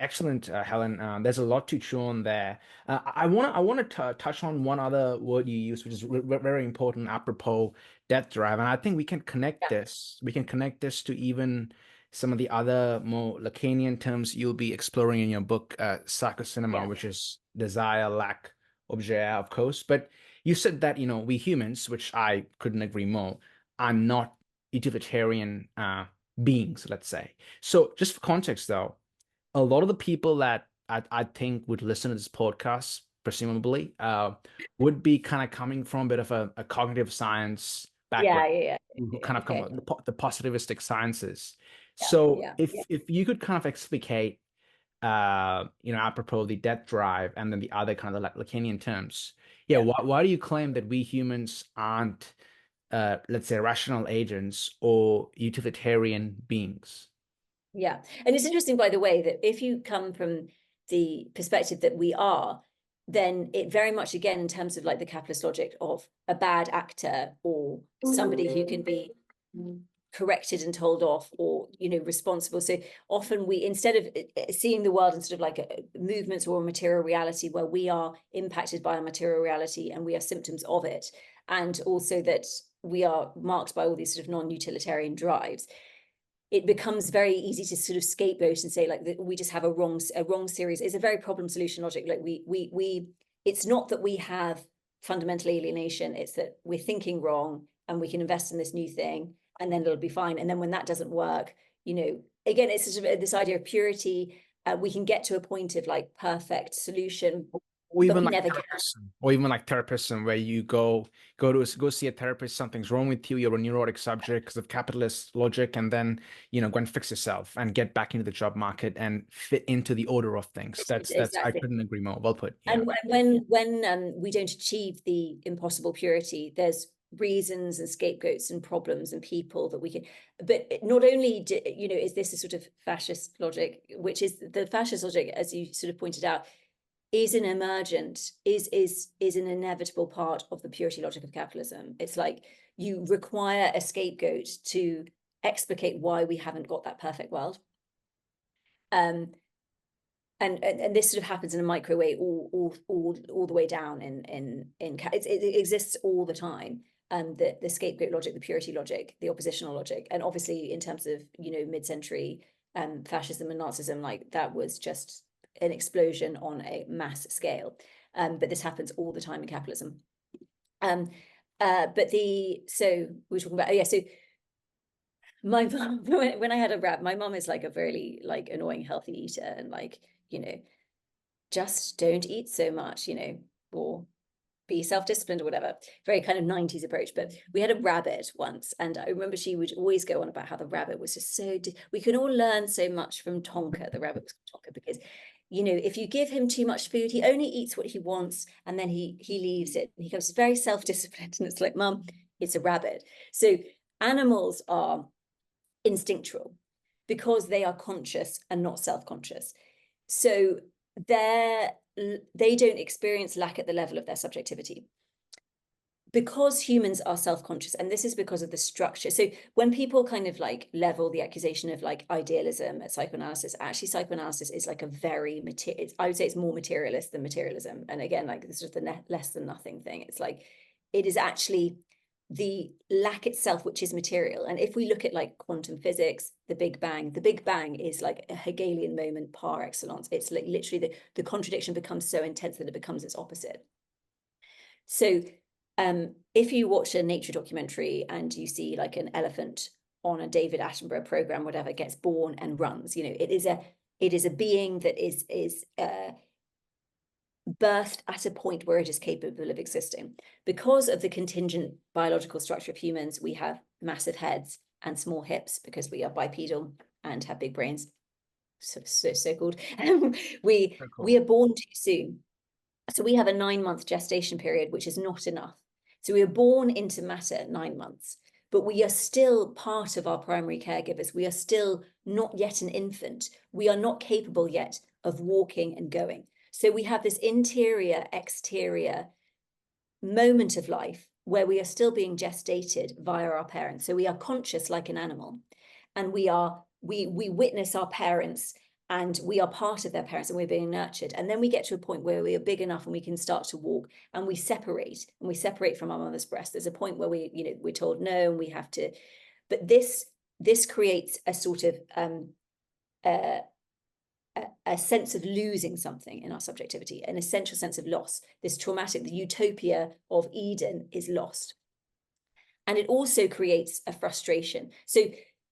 excellent, Helen. There's a lot to chew on there. I want to touch on one other word you use, which is very important, apropos death drive. And I think we can connect Yeah, this. We can connect this to even some of the other more Lacanian terms you'll be exploring in your book, Psychocinema, yeah, which is desire, lack, objet, of course. But you said that, we humans, which I couldn't agree more, are not utilitarian beings, let's say. So just for context, though, a lot of the people that I think would listen to this podcast, presumably, would be kind of coming from a bit of a cognitive science yeah, background, yeah, yeah, who yeah. kind of come Okay. from the positivistic sciences. Yeah, So yeah, if you could kind of explicate, apropos the death drive and then the other kind of Lacanian terms, yeah, yeah. why do you claim that we humans aren't, let's say, rational agents or utilitarian beings? Yeah. And it's interesting, by the way, that if you come from the perspective that we are, then it very much, again, in terms of like the capitalist logic of a bad actor or somebody who can be corrected and told off or, responsible. So often we, instead of seeing the world in sort of like movements or a material reality where we are impacted by a material reality and we are symptoms of it, and also that we are marked by all these sort of non-utilitarian drives, it becomes very easy to sort of scapegoat and say like that we just have a wrong series. It's a very problem solution logic. Like we it's not that we have fundamental alienation, it's that we're thinking wrong and we can invest in this new thing and then it'll be fine. And then when that doesn't work, again, it's sort of this idea of purity. We can get to a point of like perfect solution, Or but even we like never can. therapist, or even like therapism, where you go see a therapist, something's wrong with you, you're a neurotic subject because of capitalist logic, and then go and fix yourself and get back into the job market and fit into the order of things. That's I Exactly. couldn't agree more. Well put. Yeah. And when we don't achieve the impossible purity, there's reasons and scapegoats and problems and people that we can. But not only is this a sort of fascist logic, which is the fascist logic, as you sort of pointed out, is an emergent, is an inevitable part of the purity logic of capitalism. It's like you require a scapegoat to explicate why we haven't got that perfect world. And this sort of happens in a micro way all the way down in it exists all the time. The scapegoat logic, the purity logic, the oppositional logic, and obviously in terms of mid-century fascism and Nazism, like that was just an explosion on a mass scale. But this happens all the time in capitalism. But so we were talking about, oh yeah, so my mom, when I had a rap, my mom is like a really like annoying healthy eater and like, just don't eat so much, or be self-disciplined or whatever. Very kind of 90s approach. But we had a rabbit once, and I remember she would always go on about how the rabbit was just so we can all learn so much from Tonka. The rabbit was Tonka because if you give him too much food, he only eats what he wants and then he leaves it. He becomes very self-disciplined. And it's like, Mum, it's a rabbit. So animals are instinctual because they are conscious and not self-conscious. So they don't experience lack at the level of their subjectivity. Because humans are self-conscious, and this is because of the structure. So when people kind of like level the accusation of like idealism at psychoanalysis, actually psychoanalysis is like a very I would say it's more materialist than materialism. And again, like this is the less than nothing thing. It's like it is actually the lack itself, which is material. And if we look at like quantum physics, the Big Bang is like a Hegelian moment par excellence. It's like literally the contradiction becomes so intense that it becomes its opposite. So if you watch a nature documentary and you see like an elephant on a David Attenborough program, whatever, gets born and runs, it is a being that is birthed at a point where it is capable of existing. Because of the contingent biological structure of humans, we have massive heads and small hips because we are bipedal and have big brains, so called. we Very we cool. are born too soon. So we have a 9-month gestation period, which is not enough. So we are born into matter at 9 months, but we are still part of our primary caregivers. We are still not yet an infant. We are not capable yet of walking and going. So we have this interior, exterior moment of life where we are still being gestated via our parents. So we are conscious like an animal, and we witness our parents and we are part of their parents and we're being nurtured. And then we get to a point where we are big enough and we can start to walk, and we separate from our mother's breast. There's a point where we're told no, and we have to, but this creates a sort of a sense of losing something in our subjectivity, an essential sense of loss. This traumatic, the utopia of Eden is lost. And it also creates a frustration. So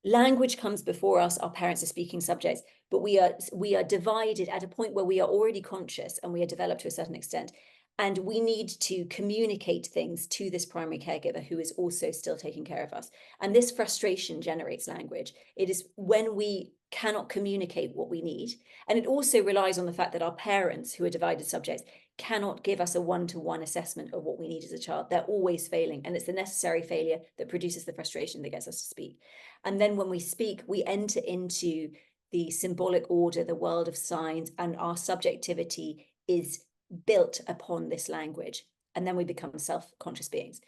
language comes before us, our parents are speaking subjects, but we are divided at a point where we are already conscious and we are developed to a certain extent. And we need to communicate things to this primary caregiver who is also still taking care of us. And this frustration generates language. It is when we cannot communicate what we need. And it also relies on the fact that our parents, who are divided subjects, cannot give us a one-to-one assessment of what we need as a child. They're always failing. And it's the necessary failure that produces the frustration that gets us to speak. And then when we speak, we enter into the symbolic order, the world of signs, and our subjectivity is built upon this language, and then we become self-conscious beings.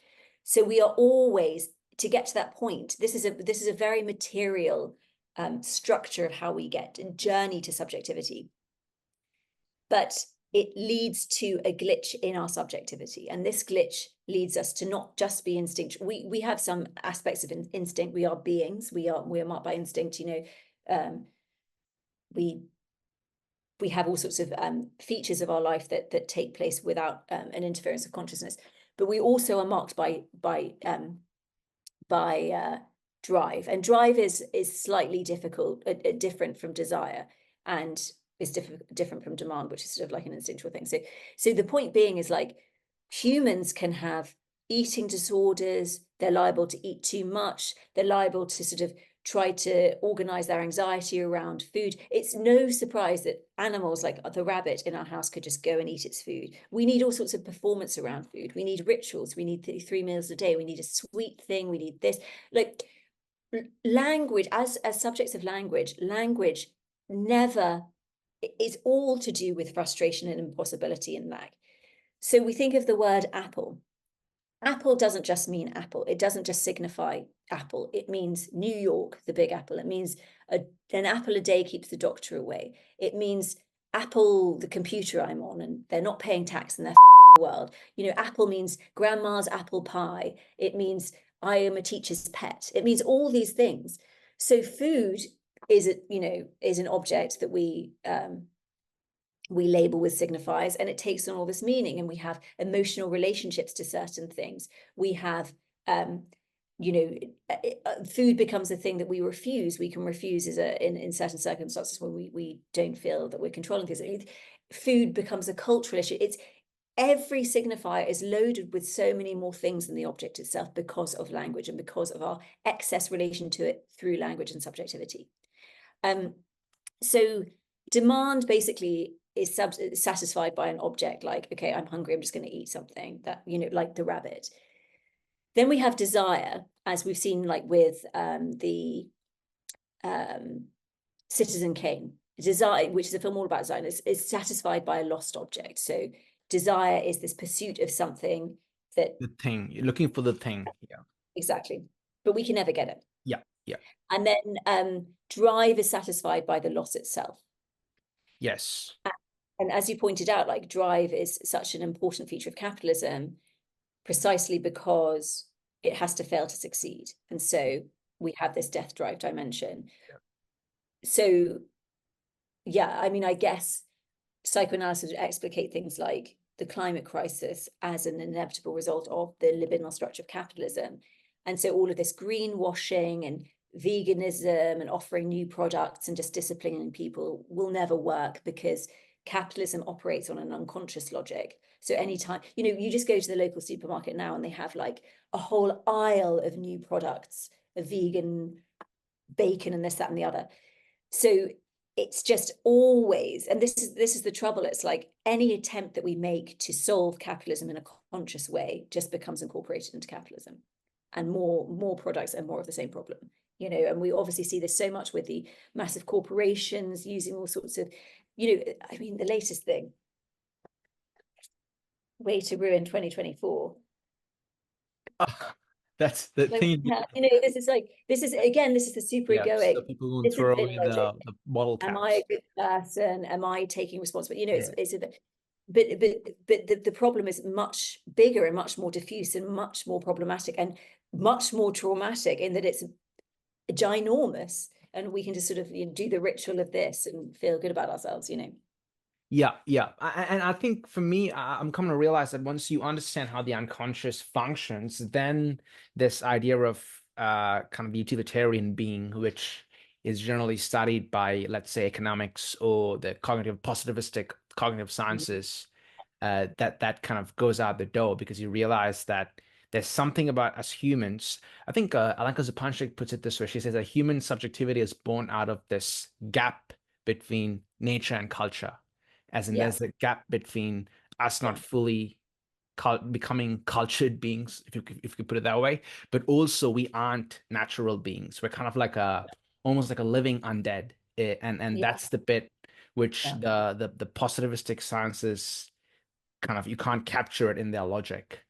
So we are always, to get to that point, this is a very material structure of how we get a journey to subjectivity, but it leads to a glitch in our subjectivity, and this glitch leads us to not just be instinct. We have some aspects of instinct. We are beings. We are marked by instinct. We have all sorts of features of our life that take place without an interference of consciousness, but we also are marked by drive, and drive is slightly different from desire, and is different from demand, which is sort of like an instinctual thing. So the point being is, like, humans can have eating disorders. They're liable to eat too much. They're liable to sort of try to organize their anxiety around food. It's no surprise that animals like the rabbit in our house could just go and eat its food. We need all sorts of performance around food. We need rituals. We need 3 meals a day. We need a sweet thing. We need this. Like, language, as subjects of language never is all to do with frustration and impossibility and lack. So we think of the word apple. Apple doesn't just mean apple. It doesn't just signify apple. It means New York, the big apple. It means an apple a day keeps the doctor away. It means Apple, the computer I'm on, and they're not paying tax and they're fucking the world. Apple means grandma's apple pie. It means I am a teacher's pet. It means all these things. So food is an object that we label with signifiers, and it takes on all this meaning, and we have emotional relationships to certain things. We have food becomes a thing that we refuse. We can refuse in certain circumstances when we don't feel that we're controlling things. Food becomes a cultural issue. Every signifier is loaded with so many more things than the object itself, because of language and because of our excess relation to it through language and subjectivity. So demand basically is satisfied by an object, like, okay, I'm hungry, I'm just going to eat something, that, like the rabbit. Then we have desire, as we've seen, like with the Citizen Kane. Desire, which is a film all about desire, is satisfied by a lost object. So desire is this pursuit of something, that the thing, you're looking for the thing. Yeah, exactly, but we can never get it. yeah. And then drive is satisfied by the loss itself. Yes. And as you pointed out, like, drive is such an important feature of capitalism, precisely because it has to fail to succeed. And so we have this death drive dimension. Yeah. So, yeah, I mean, I guess psychoanalysis would explicate things like the climate crisis as an inevitable result of the libidinal structure of capitalism. And so all of this greenwashing and veganism and offering new products and just disciplining people will never work, because capitalism operates on an unconscious logic. So anytime, you just go to the local supermarket now and they have like a whole aisle of new products, of vegan bacon and this, that, and the other. So it's just always, and this is the trouble. It's like any attempt that we make to solve capitalism in a conscious way just becomes incorporated into capitalism, and more products and more of the same problem. And we obviously see this so much with the massive corporations using all sorts of, I mean, the latest thing, way to ruin 2024. That's the Like, thing. this is again, this is the super Yeah, so egoic. people won't This is throw the away logic. the bottle Am I a caps. good person? Am I taking responsibility? Yeah. It's a bit, but the problem is much bigger and much more diffuse and much more problematic and much more traumatic in that it's ginormous, and we can just sort of do the ritual of this and feel good about ourselves. Yeah, yeah. And I think for me, I'm coming to realize that once you understand how the unconscious functions, then this idea of kind of utilitarian being, which is generally studied by, let's say, economics or the cognitive positivistic cognitive sciences, that kind of goes out the door because you realize that there's something about us humans. I think Alenka Zupančič puts it this way. She says that human subjectivity is born out of this gap between nature and culture, as in Yeah, there's a gap between us not yeah, fully becoming cultured beings, if you could put it that way, but also we aren't natural beings. We're kind of like a almost like a living undead. And yeah, that's the bit which yeah, the positivistic sciences kind of you can't capture it in their logic.